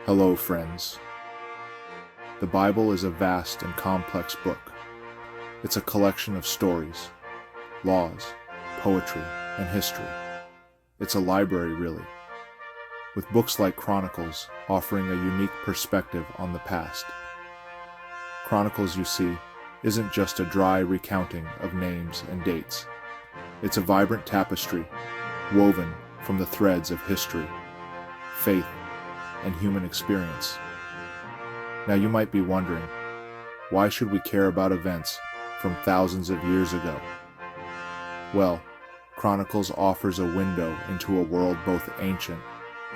Hello, friends. The Bible is a vast and complex book. It's a collection of stories, laws, poetry, and history. It's a library, really, with books like Chronicles offering a unique perspective on the past. Chronicles, you see, isn't just a dry recounting of names and dates. It's a vibrant tapestry woven from the threads of history, faith, and human experience. Now you might be wondering, why should we care about events from thousands of years ago? Well, Chronicles offers a window into a world both ancient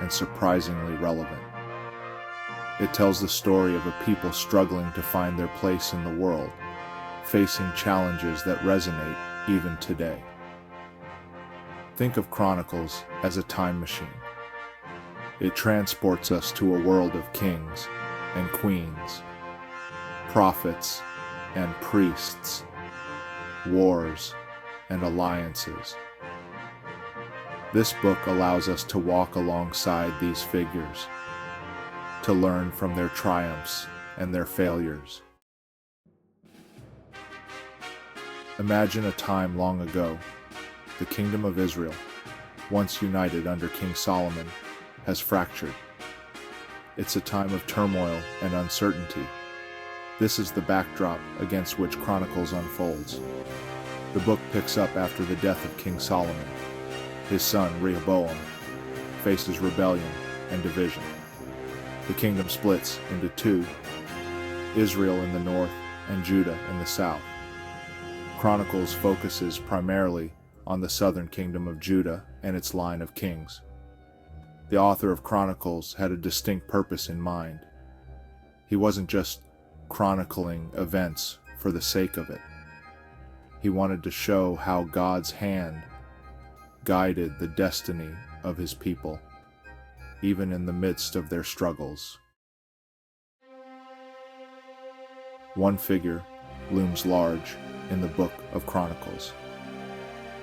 and surprisingly relevant. It tells the story of a people struggling to find their place in the world, facing challenges that resonate even today. Think of Chronicles as a time machine. It transports us to a world of kings and queens, prophets and priests, wars and alliances. This book allows us to walk alongside these figures, to learn from their triumphs and their failures. Imagine a time long ago. The kingdom of Israel, once united under King Solomon, has fractured. It's a time of turmoil and uncertainty. This is the backdrop against which Chronicles unfolds. The book picks up after the death of King Solomon. His son, Rehoboam, faces rebellion and division. The kingdom splits into two, Israel in the north and Judah in the south. Chronicles focuses primarily on the southern kingdom of Judah and its line of kings. The author of Chronicles had a distinct purpose in mind. He wasn't just chronicling events for the sake of it. He wanted to show how God's hand guided the destiny of his people, even in the midst of their struggles. One figure looms large in the book of Chronicles: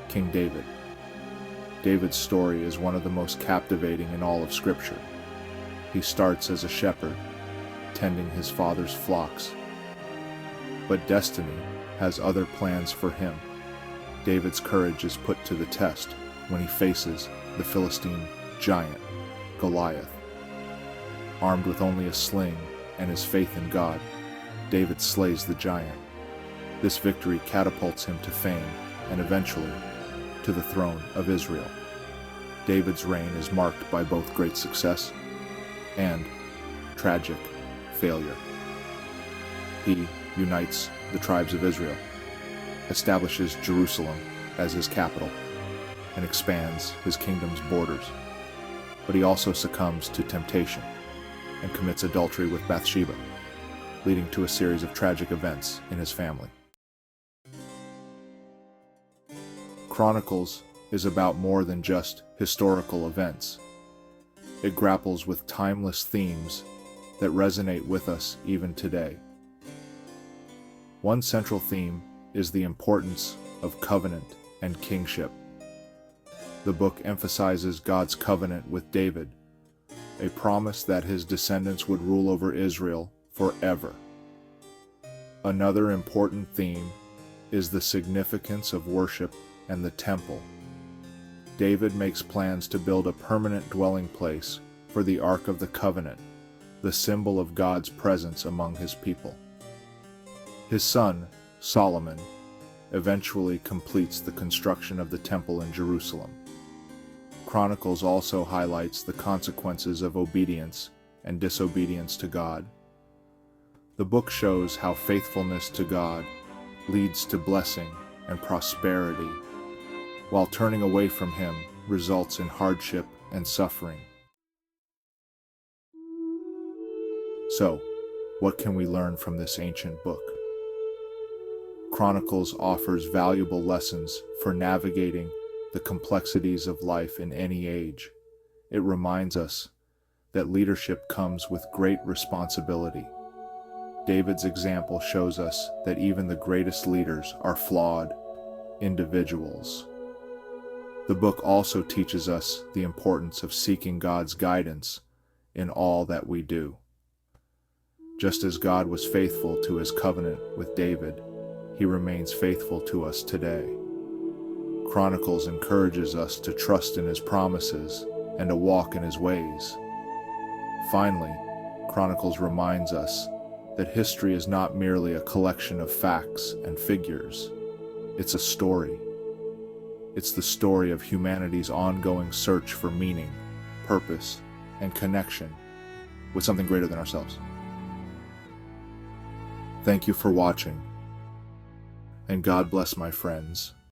King David. David's story is one of the most captivating in all of Scripture. He starts as a shepherd, tending his father's flocks. But destiny has other plans for him. David's courage is put to the test when he faces the Philistine giant, Goliath. Armed with only a sling and his faith in God, David slays the giant. This victory catapults him to fame and eventually to the throne of Israel. David's reign is marked by both great success and tragic failure. He unites the tribes of Israel, establishes Jerusalem as his capital, and expands his kingdom's borders. But he also succumbs to temptation and commits adultery with Bathsheba, leading to a series of tragic events in his family. Chronicles is about more than just historical events. It grapples with timeless themes that resonate with us even today. One central theme is the importance of covenant and kingship. The book emphasizes God's covenant with David, a promise that his descendants would rule over Israel forever. Another important theme is the significance of worship and the temple. David makes plans to build a permanent dwelling place for the Ark of the Covenant, the symbol of God's presence among his people. His son, Solomon, eventually completes the construction of the temple in Jerusalem. Chronicles also highlights the consequences of obedience and disobedience to God. The book shows how faithfulness to God leads to blessing and prosperity, while turning away from him results in hardship and suffering. So, what can we learn from this ancient book? Chronicles offers valuable lessons for navigating the complexities of life in any age. It reminds us that leadership comes with great responsibility. David's example shows us that even the greatest leaders are flawed individuals. The book also teaches us the importance of seeking God's guidance in all that we do. Just as God was faithful to his covenant with David, he remains faithful to us today. Chronicles encourages us to trust in his promises and to walk in his ways. Finally, Chronicles reminds us that history is not merely a collection of facts and figures. It's a story. It's the story of humanity's ongoing search for meaning, purpose, and connection with something greater than ourselves. Thank you for watching, and God bless my friends.